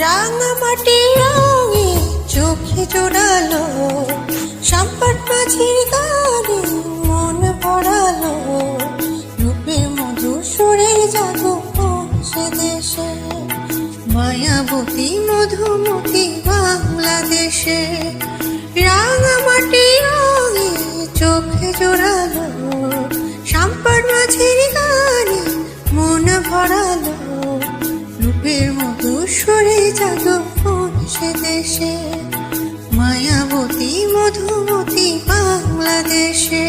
রাঙামাটি রঙে চোখে জোড়ালো, সম্পদ মাঝির গানে মন ভরালো, রূপে মধুর সুরের জাদু পৌঁছে দেশে, মায়াবতী মধুমতি বাংলাদেশে। রাঙামাটি রঙে চোখে জোড়ালো, সম্পদ মাঝির গানে মন ভরালো, রূপের মধুর সুরে জাদু পৌঁছে দেশে, মায়াবতী মধুমতি বাংলাদেশে।